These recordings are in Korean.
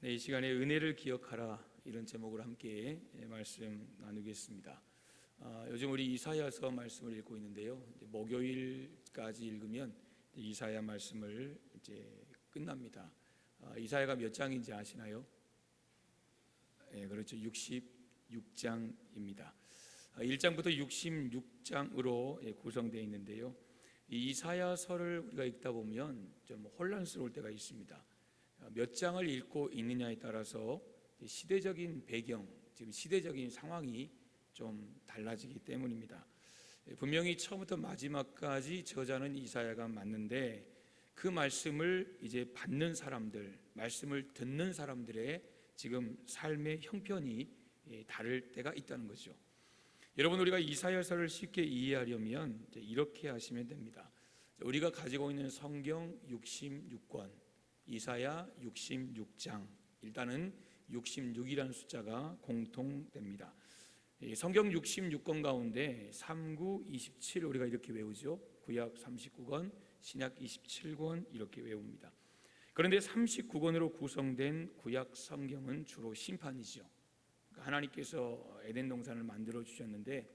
네, 이 시간에 은혜를 기억하라 이런 제목으로 함께 말씀 나누겠습니다. 요즘 우리 이사야서 말씀을 읽고 있는데요. 목요일까지 읽으면 이사야 말씀을 이제 끝납니다. 이사야가 몇 장인지 아시나요? 네, 그렇죠. 66장입니다. 1장부터 66장으로 구성되어 있는데요. 이 이사야서를 우리가 읽다 보면 좀 혼란스러울 때가 있습니다. 몇 장을 읽고 있느냐에 따라서 시대적인 배경, 지금 시대적인 상황이 좀 달라지기 때문입니다. 분명히 처음부터 마지막까지 저자는 이사야가 맞는데 그 말씀을 이제 받는 사람들, 말씀을 듣는 사람들의 지금 삶의 형편이 다를 때가 있다는 거죠. 여러분, 우리가 이사야서를 쉽게 이해하려면 이렇게 하시면 됩니다. 우리가 가지고 있는 성경 66권, 이사야 66장, 일단은 66이라는 숫자가 공통됩니다. 성경 66권 가운데 39, 27 우리가 이렇게 외우죠. 구약 39권, 신약 27권 이렇게 외웁니다. 그런데 39권으로 구성된 구약 성경은 주로 심판이죠. 하나님께서 에덴 동산을 만들어 주셨는데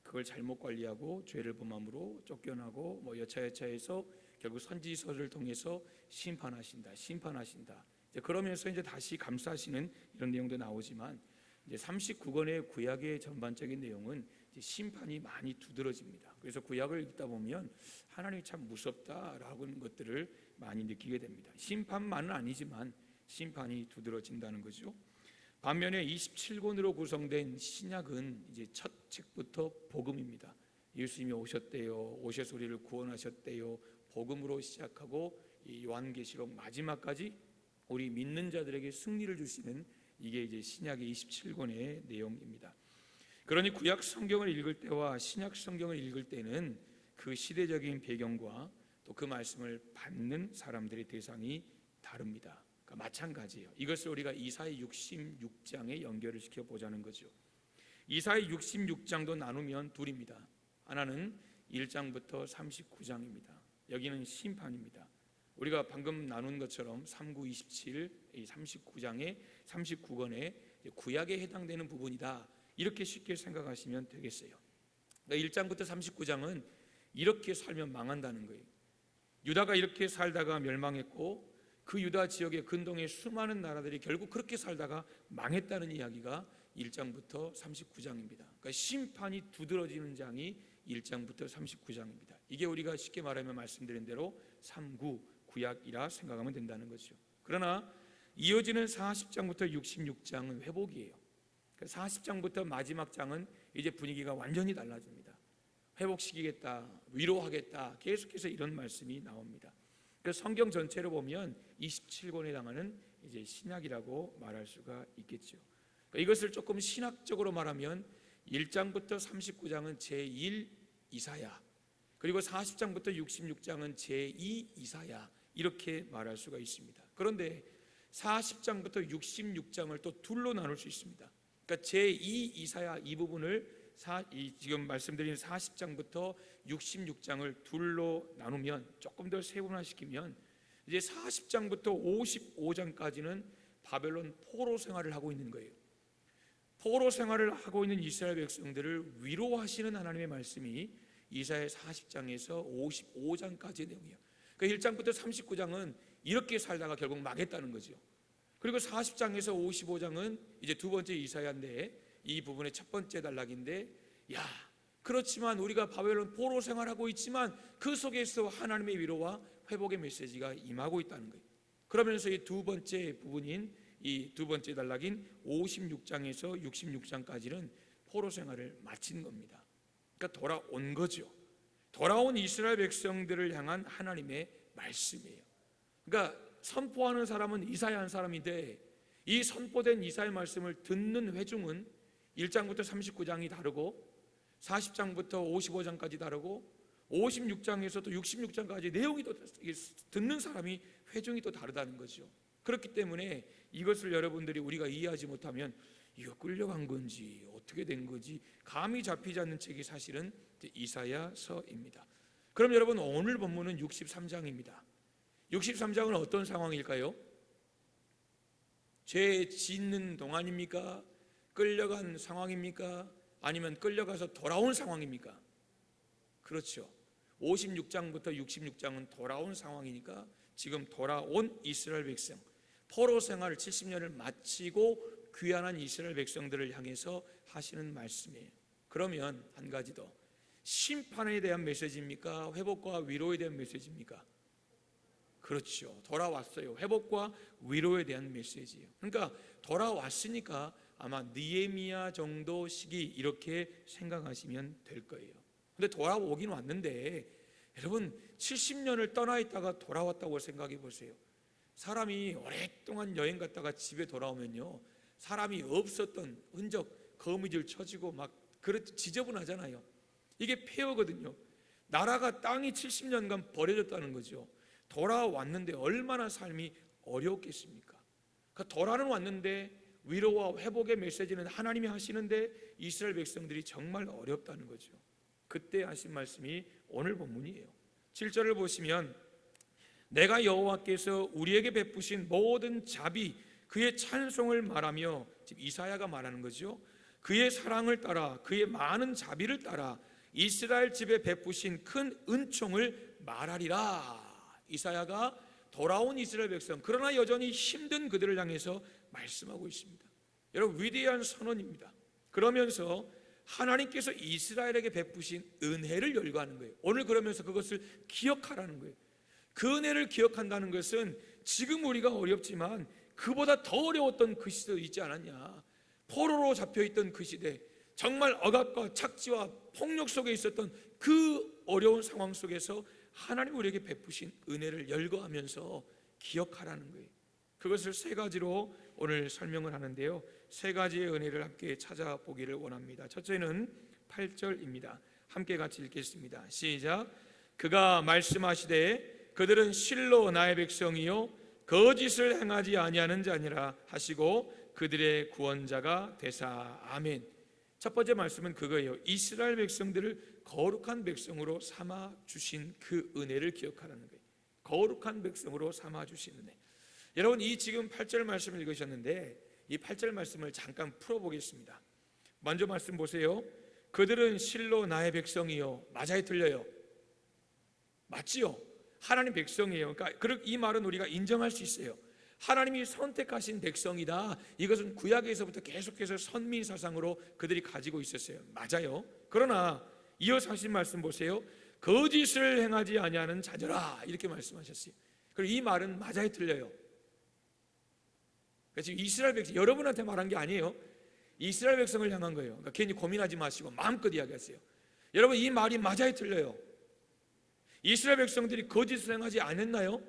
그걸 잘못 관리하고 죄를 범함으로 쫓겨나고 여차여차해서 결국 선지서를 통해서 심판하신다. 그러면서 이제 다시 감싸시는 이런 내용도 나오지만 이제 39권의 구약의 전반적인 내용은 이제 심판이 많이 두드러집니다. 그래서 구약을 읽다 보면 하나님이 참 무섭다라는 것들을 많이 느끼게 됩니다. 심판만은 아니지만 심판이 두드러진다는 거죠. 반면에 27권으로 구성된 신약은 이제 첫 책부터 복음입니다. 예수님이 오셨대요. 오셔서 우리를 구원하셨대요. 복음으로 시작하고 이 요한계시록 마지막까지 우리 믿는 자들에게 승리를 주시는 이게 이제 신약의 27권의 내용입니다. 그러니 구약 성경을 읽을 때와 신약 성경을 읽을 때는 그 시대적인 배경과 또 그 말씀을 받는 사람들의 대상이 다릅니다. 그러니까 마찬가지예요. 이것을 우리가 이사야 66장에 연결을 시켜 보자는 거죠. 이사야 66장도 나누면 둘입니다. 하나는 1장부터 39장입니다. 여기는 심판입니다. 우리가 방금 나눈 것처럼 39, 27, 39장의 39권의 구약에 해당되는 부분이다. 이렇게 쉽게 생각하시면 되겠어요. 그러니까 1장부터 39장은 이렇게 살면 망한다는 거예요. 유다가 이렇게 살다가 멸망했고 그 유다 지역의 근동의 수많은 나라들이 결국 그렇게 살다가 망했다는 이야기가 1장부터 39장입니다. 그러니까 심판이 두드러지는 장이 1장부터 39장입니다. 이게 우리가 쉽게 말하면 말씀드린 대로 39 구약이라 생각하면 된다는 거죠. 그러나 이어지는 40장부터 66장은 회복이에요. 40장부터 마지막 장은 이제 분위기가 완전히 달라집니다. 회복시키겠다, 위로하겠다, 계속해서 이런 말씀이 나옵니다. 그래서 성경 전체로 보면 27권에 해당하는 이제 신약이라고 말할 수가 있겠죠. 그러니까 이것을 조금 신학적으로 말하면 1장부터 39장은 제1 이사야, 그리고 40장부터 66장은 제2 이사야, 이렇게 말할 수가 있습니다. 그런데 40장부터 66장을 또 둘로 나눌 수 있습니다. 그러니까 제2 이사야 이 부분을 지금 말씀드린 40장부터 66장을 둘로 나누면 조금 더 세분화시키면 이제 40장부터 55장까지는 바벨론 포로 생활을 하고 있는 거예요. 포로 생활을 하고 있는 이스라엘 백성들을 위로하시는 하나님의 말씀이 이사야 40장에서 55장까지의 내용이에요. 그러니까 1장부터 39장은 이렇게 살다가 결국 망했다는 거죠. 그리고 40장에서 55장은 이제 두 번째 이사야인데 이 부분의 첫 번째 단락인데, 그렇지만 우리가 바벨론 포로 생활하고 있지만 그 속에서 하나님의 위로와 회복의 메시지가 임하고 있다는 거예요. 그러면서 이 두 번째 부분인 이 두 번째 단락인 56장에서 66장까지는 포로 생활을 마친 겁니다. 그러니까 돌아온 거죠. 돌아온 이스라엘 백성들을 향한 하나님의 말씀이에요. 그러니까 선포하는 사람은 이사야 한 사람인데 이 선포된 이사야 말씀을 듣는 회중은 1장부터 39장이 다르고 40장부터 55장까지 다르고 56장에서 또 66장까지 내용이 또 듣는 사람이 회중이 또 다르다는 거죠. 그렇기 때문에 이것을 여러분들이 우리가 이해하지 못하면 이거 끌려간 건지 어떻게 된 건지 감이 잡히지 않는 책이 사실은 이사야서입니다. 그럼 여러분, 오늘 본문은 63장입니다. 63장은 어떤 상황일까요? 죄 짓는 동안입니까? 끌려간 상황입니까? 아니면 끌려가서 돌아온 상황입니까? 그렇죠. 56장부터 66장은 돌아온 상황이니까 지금 돌아온 이스라엘 백성, 포로 생활 70년을 마치고 귀환한 이스라엘 백성들을 향해서 하시는 말씀이에요. 그러면 한 가지 더, 심판에 대한 메시지입니까? 회복과 위로에 대한 메시지입니까? 그렇죠. 돌아왔어요. 회복과 위로에 대한 메시지예요. 그러니까 돌아왔으니까 아마 느헤미야 정도 시기 이렇게 생각하시면 될 거예요. 근데 돌아오긴 왔는데 여러분 70년을 떠나 있다가 돌아왔다고 생각해 보세요. 사람이 오랫동안 여행 갔다가 집에 돌아오면요, 사람이 없었던 흔적, 거미줄 쳐지고 막 지저분하잖아요. 이게 폐허거든요. 나라가 땅이 70년간 버려졌다는 거죠. 돌아왔는데 얼마나 삶이 어려웠겠습니까? 그러니까 돌아는 왔는데 위로와 회복의 메시지는 하나님이 하시는데 이스라엘 백성들이 정말 어렵다는 거죠. 그때 하신 말씀이 오늘 본문이에요. 7절을 보시면 내가 여호와께서 우리에게 베푸신 모든 자비 그의 찬송을 말하며, 지금 이사야가 말하는 거죠. 그의 사랑을 따라 그의 많은 자비를 따라 이스라엘 집에 베푸신 큰 은총을 말하리라. 이사야가 돌아온 이스라엘 백성, 그러나 여전히 힘든 그들을 향해서 말씀하고 있습니다. 여러분 위대한 선언입니다. 그러면서 하나님께서 이스라엘에게 베푸신 은혜를 열거하는 거예요. 오늘 그러면서 그것을 기억하라는 거예요. 그 은혜를 기억한다는 것은 지금 우리가 어렵지만 그보다 더 어려웠던 그 시대도 있지 않았냐. 포로로 잡혀있던 그 시대, 정말 억압과 착지와 폭력 속에 있었던 그 어려운 상황 속에서 하나님 우리에게 베푸신 은혜를 열거하면서 기억하라는 거예요. 그것을 세 가지로 오늘 설명을 하는데요, 세 가지의 은혜를 함께 찾아보기를 원합니다. 첫째는 8절입니다. 함께 같이 읽겠습니다. 시작. 그가 말씀하시되 그들은 실로 나의 백성이요 거짓을 행하지 아니하는 자니라 하시고 그들의 구원자가 되사. 아멘. 첫 번째 말씀은 그거예요. 이스라엘 백성들을 거룩한 백성으로 삼아 주신 그 은혜를 기억하라는 거예요. 거룩한 백성으로 삼아 주신 은혜. 여러분 이 지금 8절 말씀을 읽으셨는데 이 8절 말씀을 잠깐 풀어보겠습니다. 먼저 말씀 보세요. 그들은 실로 나의 백성이요. 맞아요, 틀려요? 맞지요? 하나님 백성이에요. 그러니까 이 말은 우리가 인정할 수 있어요. 하나님이 선택하신 백성이다. 이것은 구약에서부터 계속해서 선민 사상으로 그들이 가지고 있었어요. 맞아요. 그러나 이어서 하신 말씀 보세요. 거짓을 행하지 아니하는 자녀라, 이렇게 말씀하셨어요. 그리고 이 말은 맞아요, 틀려요? 지금 이스라엘 백성, 여러분한테 말한 게 아니에요. 이스라엘 백성을 향한 거예요. 그러니까 괜히 고민하지 마시고 마음껏 이야기하세요. 여러분 이 말이 맞아요, 틀려요? 이스라엘 백성들이 거짓을 행하지 않았나요?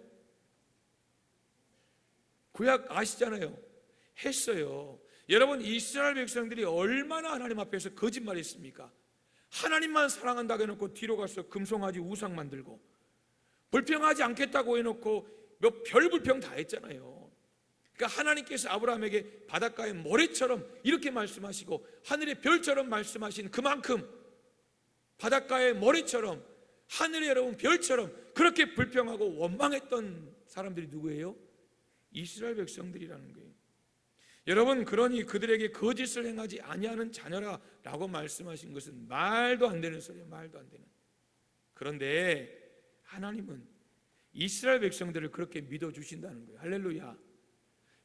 구약 아시잖아요. 했어요. 여러분 이스라엘 백성들이 얼마나 하나님 앞에서 거짓말했습니까? 하나님만 사랑한다고 해놓고 뒤로 가서 금송아지 우상 만들고, 불평하지 않겠다고 해놓고 몇 별 불평 다 했잖아요. 그러니까 하나님께서 아브라함에게 바닷가의 모래처럼 이렇게 말씀하시고 하늘의 별처럼 말씀하신 그만큼 바닷가의 모래처럼 하늘의 여러분 별처럼 그렇게 불평하고 원망했던 사람들이 누구예요? 이스라엘 백성들이라는 거예요. 여러분 그러니 그들에게 거짓을 행하지 아니하는 자녀라 라고 말씀하신 것은 말도 안 되는 소리예요. 말도 안 되는. 그런데 하나님은 이스라엘 백성들을 그렇게 믿어주신다는 거예요. 할렐루야.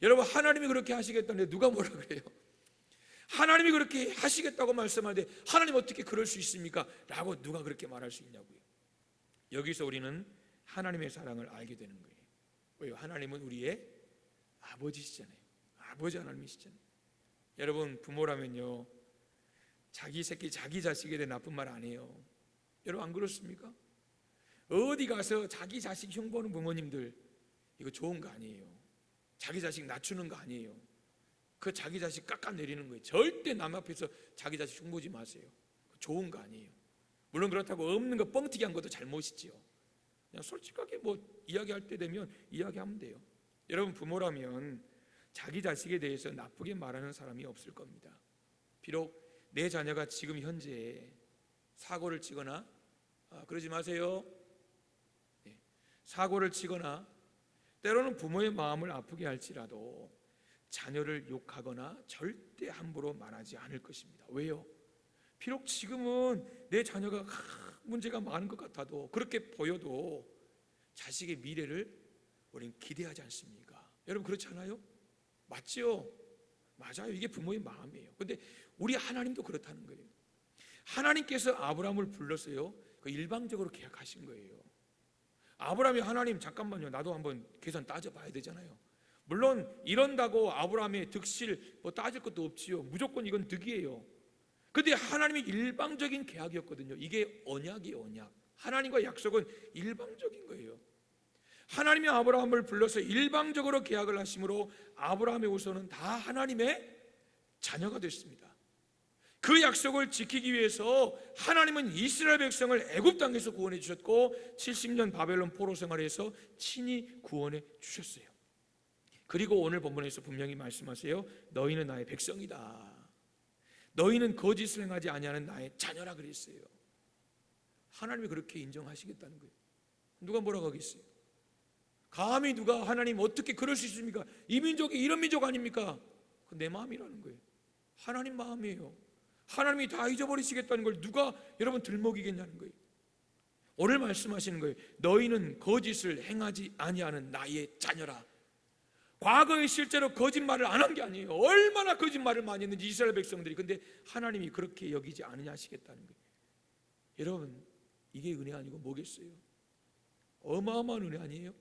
여러분 하나님이 그렇게 하시겠다는데 누가 뭐라 그래요? 하나님이 그렇게 하시겠다고 말씀하는데 하나님 어떻게 그럴 수 있습니까? 라고 누가 그렇게 말할 수 있냐고요. 여기서 우리는 하나님의 사랑을 알게 되는 거예요. 왜요? 하나님은 우리의 아버지시잖아요. 아버지 하나님이시잖아요. 여러분 부모라면요 자기 새끼 자기 자식에 대해 나쁜 말 안 해요. 여러분 안 그렇습니까? 어디 가서 자기 자식 흉보는 부모님들 이거 좋은 거 아니에요. 자기 자식 낮추는 거 아니에요. 그 자기 자식 깎아내리는 거예요. 절대 남 앞에서 자기 자식 흉보지 마세요. 좋은 거 아니에요. 물론 그렇다고 없는 거 뻥튀기 한 것도 잘못이지요. 그냥 솔직하게 뭐 이야기할 때 되면 이야기하면 돼요. 여러분 부모라면 자기 자식에 대해서 나쁘게 말하는 사람이 없을 겁니다. 비록 내 자녀가 지금 현재 사고를 치거나 그러지 마세요. 사고를 치거나 때로는 부모의 마음을 아프게 할지라도 자녀를 욕하거나 절대 함부로 말하지 않을 것입니다. 왜요? 비록 지금은 내 자녀가 문제가 많은 것 같아도, 그렇게 보여도 자식의 미래를 우리는 기대하지 않습니까? 여러분 그렇지 않아요? 맞죠? 맞아요. 이게 부모의 마음이에요. 근데 우리 하나님도 그렇다는 거예요. 하나님께서 아브라함을 불러서요, 그 일방적으로 계약하신 거예요. 아브라함이 하나님 잠깐만요, 나도 한번 계산 따져봐야 되잖아요. 물론 이런다고 아브라함의 득실 뭐 따질 것도 없지요. 무조건 이건 득이에요. 근데 하나님이 일방적인 계약이었거든요. 이게 언약이에요, 언약. 하나님과 약속은 일방적인 거예요. 하나님이 아브라함을 불러서 일방적으로 계약을 하심으로 아브라함의 후손은 다 하나님의 자녀가 됐습니다. 그 약속을 지키기 위해서 하나님은 이스라엘 백성을 애굽 땅에서 구원해 주셨고 70년 바벨론 포로 생활에서 친히 구원해 주셨어요. 그리고 오늘 본문에서 분명히 말씀하세요. 너희는 나의 백성이다. 너희는 거짓을 행하지 아니하는 나의 자녀라 그랬어요. 하나님이 그렇게 인정하시겠다는 거예요. 누가 뭐라고 하겠어요? 감히 누가 하나님 어떻게 그럴 수 있습니까? 이 민족이 이런 민족 아닙니까? 내 마음이라는 거예요. 하나님 마음이에요. 하나님이 다 잊어버리시겠다는 걸 누가 여러분 들먹이겠냐는 거예요. 오늘 말씀하시는 거예요. 너희는 거짓을 행하지 아니하는 나의 자녀라. 과거에 실제로 거짓말을 안 한 게 아니에요. 얼마나 거짓말을 많이 했는지 이스라엘 백성들이. 근데 하나님이 그렇게 여기지 않으냐 하시겠다는 거예요. 여러분 이게 은혜 아니고 뭐겠어요? 어마어마한 은혜 아니에요?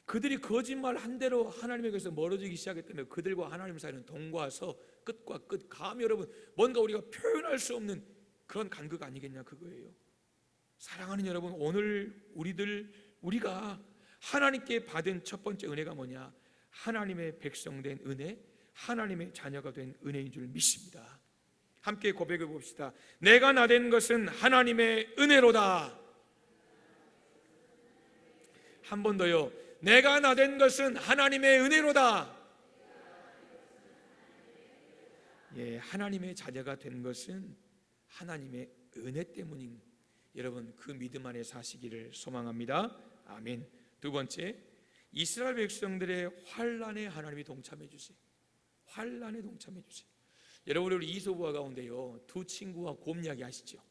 그들이 거짓말 한 대로 하나님에게서 멀어지기 시작했다면 그들과 하나님 사이는 동과서 끝과 끝. 감히 여러분 뭔가 우리가 표현할 수 없는 그런 간극 아니겠냐 그거예요. 사랑하는 여러분, 오늘 우리가 하나님께 받은 첫 번째 은혜가 뭐냐? 하나님의 백성된 은혜, 하나님의 자녀가 된 은혜인 줄 믿습니다. 함께 고백해 봅시다. 내가 나된 것은 하나님의 은혜로다. 한 번 더요. 내가 나된 것은 하나님의 은혜로다. 예, 하나님의 자녀가 된 것은 하나님의 은혜 때문인, 여러분 그 믿음 안에 사시기를 소망합니다. 아멘. 두 번째, 이스라엘 백성들의 환난에 하나님이 동참해 주세요. 환난에 동참해 주세요. 여러분 우리 이소부와 가운데요, 두 친구와 곰 이야기 아시죠?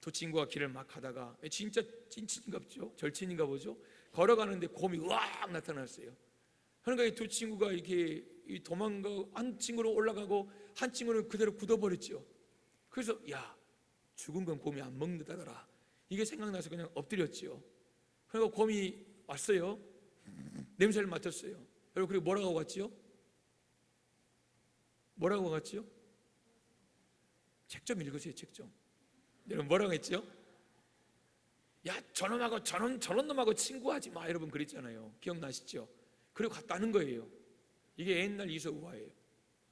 두 친구가 길을 막 가다가 진짜 찐친인가 보죠? 절친인가 보죠? 걸어가는데 곰이 으악 나타났어요. 그러니까 이 두 친구가 이렇게 도망가고 한 친구는 올라가고 한 친구는 그대로 굳어버렸죠. 그래서 야, 죽은 건 곰이 안 먹는다더라. 이게 생각나서 그냥 엎드렸죠. 그리고 곰이 왔어요. 냄새를 맡았어요. 여러분 그리고 뭐라고 갔지요? 뭐라고 갔지요? 책 좀 읽으세요. 책 좀. 여러분 뭐라고 했죠? 야, 저놈하고 저런 놈하고 친구하지 마. 여러분 그랬잖아요. 기억나시죠? 그리고 갔다는 거예요. 이게 옛날 이소우화예요.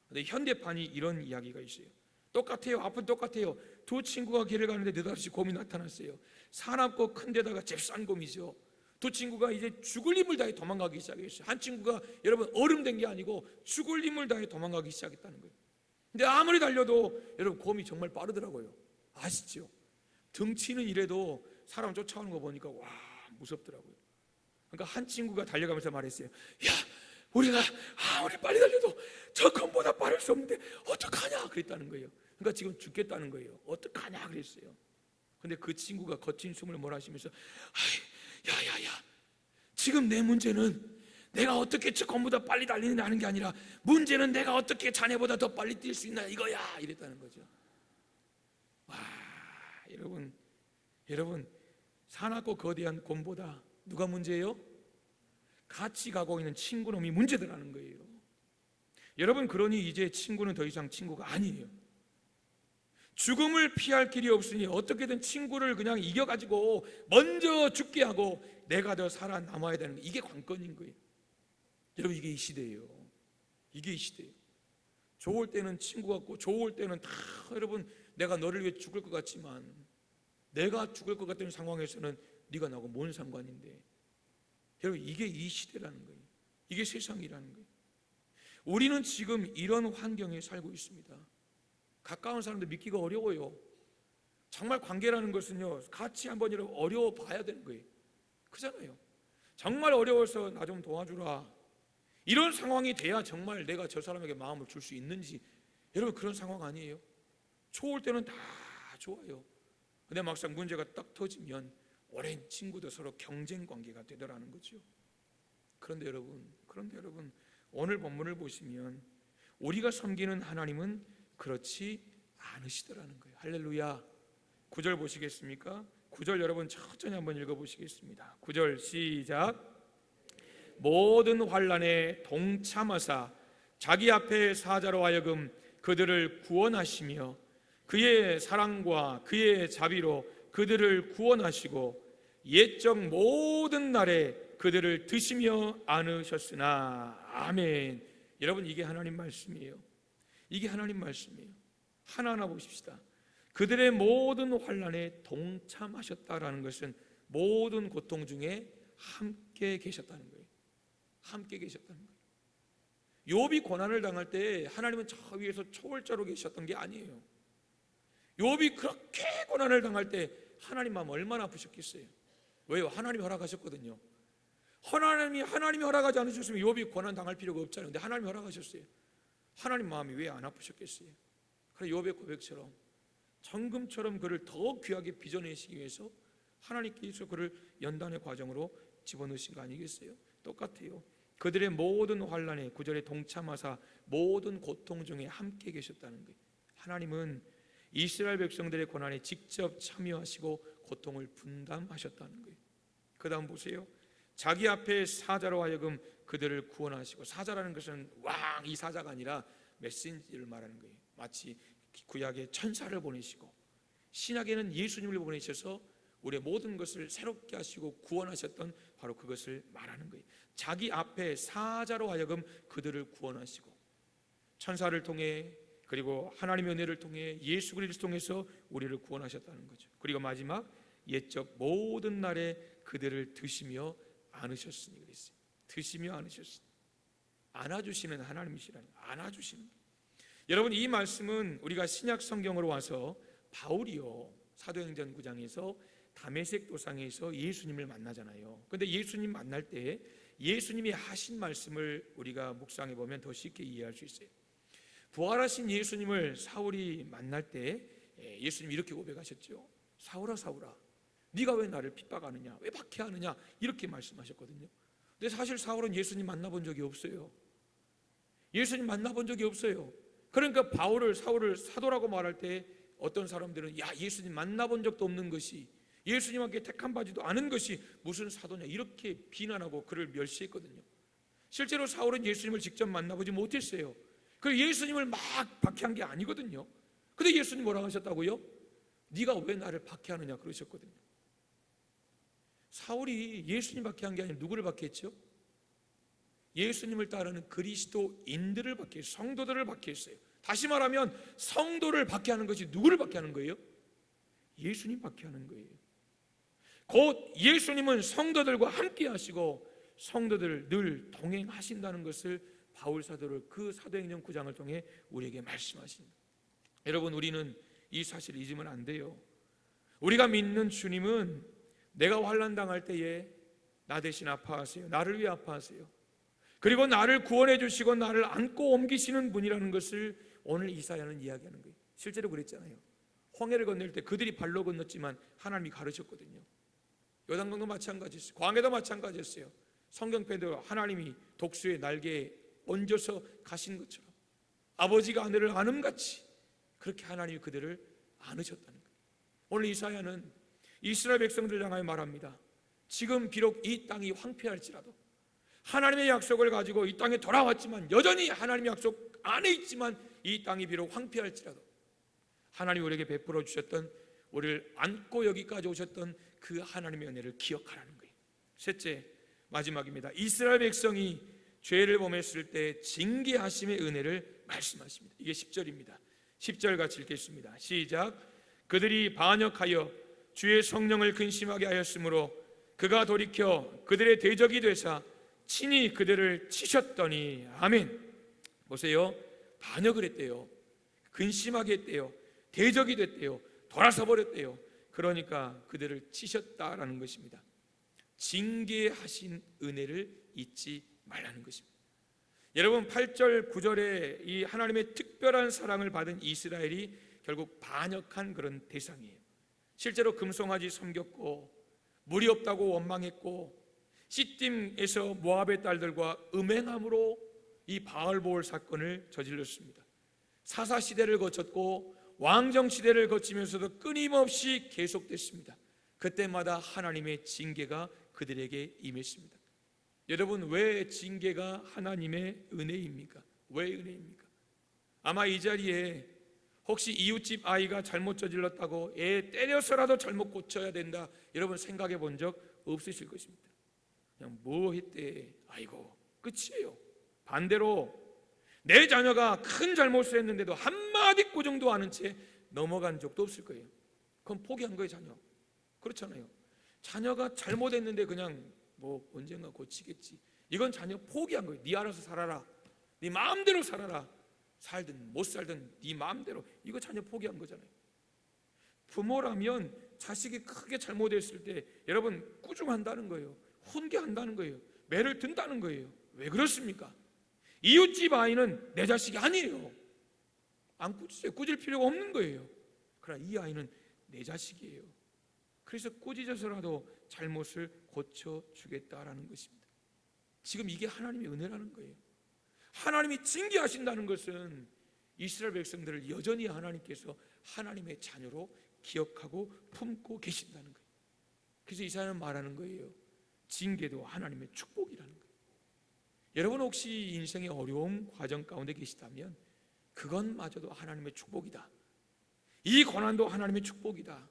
근데 현대판이 이런 이야기가 있어요. 똑같아요. 앞은 똑같아요. 두 친구가 길을 가는데 느닷없이 곰이 나타났어요. 사납고 큰 데다가 잽싼 곰이죠. 두 친구가 이제 죽을 힘을 다해 도망가기 시작했어요. 한 친구가 여러분 얼음된 게 아니고 죽을 힘을 다해 도망가기 시작했다는 거예요. 근데 아무리 달려도 여러분 곰이 정말 빠르더라고요. 아시죠? 등치는 이래도 사람 쫓아오는 거 보니까 와 무섭더라고요. 그러니까 한 친구가 달려가면서 말했어요. 야, 우리가 아무리 빨리 달려도 저 곰보다 빠를 수 없는데 어떡하냐 그랬다는 거예요. 그러니까 지금 죽겠다는 거예요. 어떡하냐 그랬어요. 근데 그 친구가 거친 숨을 몰아쉬면서 야야야, 지금 내 문제는 내가 어떻게 저 곰보다 빨리 달리느냐 하는 게 아니라 문제는 내가 어떻게 자네보다 더 빨리 뛸 수 있나 이거야 이랬다는 거죠. 와, 여러분 사납고 거대한 곰보다 누가 문제예요? 같이 가고 있는 친구놈이 문제더라는 거예요. 여러분 그러니 이제 친구는 더 이상 친구가 아니에요. 죽음을 피할 길이 없으니 어떻게든 친구를 그냥 이겨가지고 먼저 죽게 하고 내가 더 살아남아야 되는 거, 이게 관건인 거예요. 여러분 이게 이 시대예요. 이게 이 시대예요. 좋을 때는 친구 같고 좋을 때는 다 여러분 내가 너를 위해 죽을 것 같지만 내가 죽을 것 같은 상황에서는 네가 나하고 뭔 상관인데. 여러분 이게 이 시대라는 거예요. 이게 세상이라는 거예요. 우리는 지금 이런 환경에 살고 있습니다. 가까운 사람들 믿기가 어려워요. 정말 관계라는 것은요, 같이 한번 여러분 어려워 봐야 되는 거예요. 그잖아요. 정말 어려워서 나 좀 도와주라. 이런 상황이 돼야 정말 내가 저 사람에게 마음을 줄 수 있는지, 여러분 그런 상황 아니에요? 좋을 때는 다 좋아요. 근데 막상 문제가 딱 터지면 오랜 친구도 서로 경쟁 관계가 되더라는 거죠. 그런데 여러분 오늘 본문을 보시면 우리가 섬기는 하나님은 그렇지 않으시더라는 거예요. 할렐루야. 9절 보시겠습니까? 9절 여러분 천천히 한번 읽어보시겠습니다. 9절 시작. 모든 환난에 동참하사 자기 앞에 사자로 하여금 그들을 구원하시며 그의 사랑과 그의 자비로 그들을 구원하시고 옛적 모든 날에 그들을 드시며 안으셨으나. 아멘. 여러분 이게 하나님 말씀이에요. 이게 하나님 말씀이에요. 하나하나 보십시다. 그들의 모든 환난에 동참하셨다라는 것은 모든 고통 중에 함께 계셨다는 거예요. 함께 계셨다는 거예요. 욥이 고난을 당할 때 하나님은 저 위에서 초월자로 계셨던 게 아니에요. 욥이 그렇게 고난을 당할 때 하나님 마음 얼마나 아프셨겠어요. 왜요? 하나님이 허락하셨거든요. 하나님이 허락하지 않으셨으면 욥이 고난 당할 필요가 없잖아요. 근데 하나님이 허락하셨어요. 하나님 마음이 왜 안 아프셨겠어요? 그래서 욥의 고백처럼 정금처럼 그를 더 귀하게 빚어내시기 위해서 하나님께서 그를 연단의 과정으로 집어넣으신 거 아니겠어요? 똑같아요. 그들의 모든 환난에 9절에 동참하사 모든 고통 중에 함께 계셨다는 거예요. 하나님은 이스라엘 백성들의 고난에 직접 참여하시고 고통을 분담하셨다는 거예요. 그 다음 보세요. 자기 앞에 사자로 하여금 그들을 구원하시고, 사자라는 것은 왕 이 사자가 아니라 메신저를 말하는 거예요. 마치 구약에 천사를 보내시고 신약에는 예수님을 보내셔서 우리의 모든 것을 새롭게 하시고 구원하셨던 바로 그것을 말하는 거예요. 자기 앞에 사자로 하여금 그들을 구원하시고 천사를 통해 그리고 하나님의 은혜를 통해 예수 그리스도를 통해서 우리를 구원하셨다는 거죠. 그리고 마지막 옛적 모든 날에 그들을 드시며 안으셨으니 그랬어요. 드시며 안으셨으니. 안아주시는 하나님이시라는, 안아주시는. 여러분 이 말씀은 우리가 신약 성경으로 와서 바울이요 사도행전 9장에서 다메섹 도상에서 예수님을 만나잖아요. 그런데 예수님 만날 때 예수님이 하신 말씀을 우리가 묵상해 보면 더 쉽게 이해할 수 있어요. 부활하신 예수님을 사울이 만날 때 예수님이 이렇게 고백하셨죠. 사울아 사울아 네가 왜 나를 핍박하느냐, 왜 박해하느냐, 이렇게 말씀하셨거든요. 근데 사실 사울은 예수님 만나본 적이 없어요. 예수님 만나본 적이 없어요. 그러니까 사울을 사도라고 말할 때 어떤 사람들은 야 예수님 만나본 적도 없는 것이, 예수님께 택한 바지도 않은 것이 무슨 사도냐, 이렇게 비난하고 그를 멸시했거든요. 실제로 사울은 예수님을 직접 만나보지 못했어요. 그 예수님을 막 박해한 게 아니거든요. 근데 예수님 뭐라고 하셨다고요? 네가 왜 나를 박해하느냐 그러셨거든요. 사울이 예수님 박해한 게 아니라 누구를 박해했죠? 예수님을 따르는 그리스도인들을 박해했어요. 성도들을 박해했어요. 다시 말하면 성도를 박해하는 것이 누구를 박해하는 거예요? 예수님 박해하는 거예요. 곧 예수님은 성도들과 함께 하시고 성도들을 늘 동행하신다는 것을 바울 사도를 그 사도행전 9장을 통해 우리에게 말씀하십니다. 여러분 우리는 이 사실을 잊으면 안 돼요. 우리가 믿는 주님은 내가 환난 당할 때에 나 대신 아파하세요. 나를 위해 아파하세요. 그리고 나를 구원해 주시고 나를 안고 옮기시는 분이라는 것을 오늘 이사야는 이야기하는 거예요. 실제로 그랬잖아요. 홍해를 건널 때 그들이 발로 건넜지만 하나님이 가르쳤거든요. 요단강도 마찬가지였어요. 광야도 마찬가지였어요. 성경편도 하나님이 독수의 날개에 얹어서 가신 것처럼 아버지가 아내를 안음같이 그렇게 하나님이 그들을 안으셨다는 거예요. 오늘 이사야는 이스라엘 백성들을 향하여 말합니다. 지금 비록 이 땅이 황폐할지라도 하나님의 약속을 가지고 이 땅에 돌아왔지만 여전히 하나님의 약속 안에 있지만 이 땅이 비록 황폐할지라도 하나님이 우리에게 베풀어 주셨던, 우리를 안고 여기까지 오셨던 그 하나님의 은혜를 기억하라는 거예요. 셋째, 마지막입니다. 이스라엘 백성이 죄를 범했을 때 징계하심의 은혜를 말씀하십니다. 이게 10절입니다. 10절 같이 읽겠습니다. 시작. 그들이 반역하여 주의 성령을 근심하게 하였으므로 그가 돌이켜 그들의 대적이 되사 친히 그들을 치셨더니. 아멘. 보세요. 반역을 했대요. 근심하게 했대요. 대적이 됐대요. 돌아서 버렸대요. 그러니까 그들을 치셨다라는 것입니다. 징계하신 은혜를 잊지 말라는 것입니다. 여러분 8절 9절에 이 하나님의 특별한 사랑을 받은 이스라엘이 결국 반역한 그런 대상이에요. 실제로 금송아지 섬겼고 물이 없다고 원망했고 시딤에서 모압의 딸들과 음행함으로 이 바알보올 사건을 저질렀습니다. 사사시대를 거쳤고 왕정시대를 거치면서도 끊임없이 계속됐습니다. 그때마다 하나님의 징계가 그들에게 임했습니다. 여러분, 왜 징계가 하나님의 은혜입니까? 왜 은혜입니까? 아마 이 자리에 혹시 이웃집 아이가 잘못 저질렀다고 애 때려서라도 잘못 고쳐야 된다, 여러분 생각해 본 적 없으실 것입니다. 그냥 뭐 했대, 아이고 끝이에요. 반대로 내 자녀가 큰 잘못을 했는데도 한마디 꾸중도 않은 채 넘어간 적도 없을 거예요. 그건 포기한 거예요. 자녀. 그렇잖아요. 자녀가 잘못했는데 그냥 뭐 언젠가 고치겠지, 이건 자녀 포기한 거예요. 네 알아서 살아라, 네 마음대로 살아라, 살든 못 살든 네 마음대로, 이거 자녀 포기한 거잖아요. 부모라면 자식이 크게 잘못했을 때 여러분 꾸중한다는 거예요. 훈계한다는 거예요. 매를 든다는 거예요. 왜 그렇습니까? 이웃집 아이는 내 자식이 아니에요. 안 꾸짖어요. 꾸질 필요가 없는 거예요. 그러나 이 아이는 내 자식이에요. 그래서 꾸짖어서라도 잘못을 고쳐주겠다라는 것입니다. 지금 이게 하나님의 은혜라는 거예요. 하나님이 징계하신다는 것은 이스라엘 백성들을 여전히 하나님께서 하나님의 자녀로 기억하고 품고 계신다는 거예요. 그래서 이사야는 말하는 거예요. 징계도 하나님의 축복이라는 거예요. 여러분 혹시 인생의 어려움 과정 가운데 계시다면 그것마저도 하나님의 축복이다. 이 고난도 하나님의 축복이다.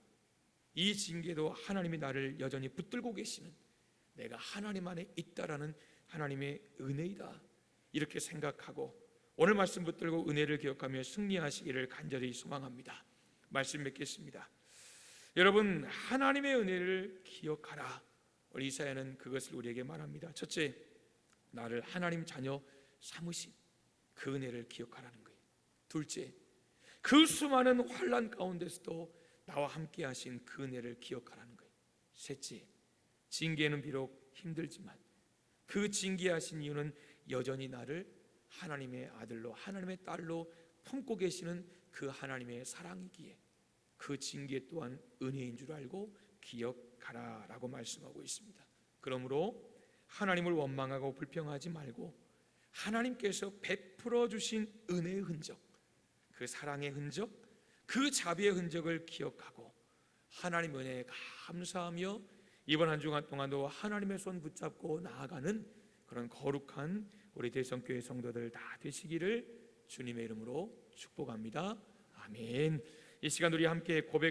이 징계도 하나님이 나를 여전히 붙들고 계시는, 내가 하나님 안에 있다라는 하나님의 은혜이다, 이렇게 생각하고 오늘 말씀 붙들고 은혜를 기억하며 승리하시기를 간절히 소망합니다. 말씀 맺겠습니다. 여러분, 하나님의 은혜를 기억하라. 우리 이사야는 그것을 우리에게 말합니다. 첫째, 나를 하나님 자녀 삼으신 그 은혜를 기억하라는 거예요. 둘째, 그 수많은 환난 가운데서도 나와 함께 하신 그 은혜를 기억하라는 거예요. 셋째, 징계는 비록 힘들지만 그 징계하신 이유는 여전히 나를 하나님의 아들로, 하나님의 딸로 품고 계시는 그 하나님의 사랑이기에 그 징계 또한 은혜인 줄 알고 기억하라라고 말씀하고 있습니다. 그러므로 하나님을 원망하고 불평하지 말고 하나님께서 베풀어 주신 은혜의 흔적, 그 사랑의 흔적, 그 자비의 흔적을 기억하고 하나님 은혜에 감사하며 이번 한 주간 동안도 하나님의 손 붙잡고 나아가는 그런 거룩한 우리 대성교회 성도들 다 되시기를 주님의 이름으로 축복합니다. 아멘. 이 시간 우리 함께 고백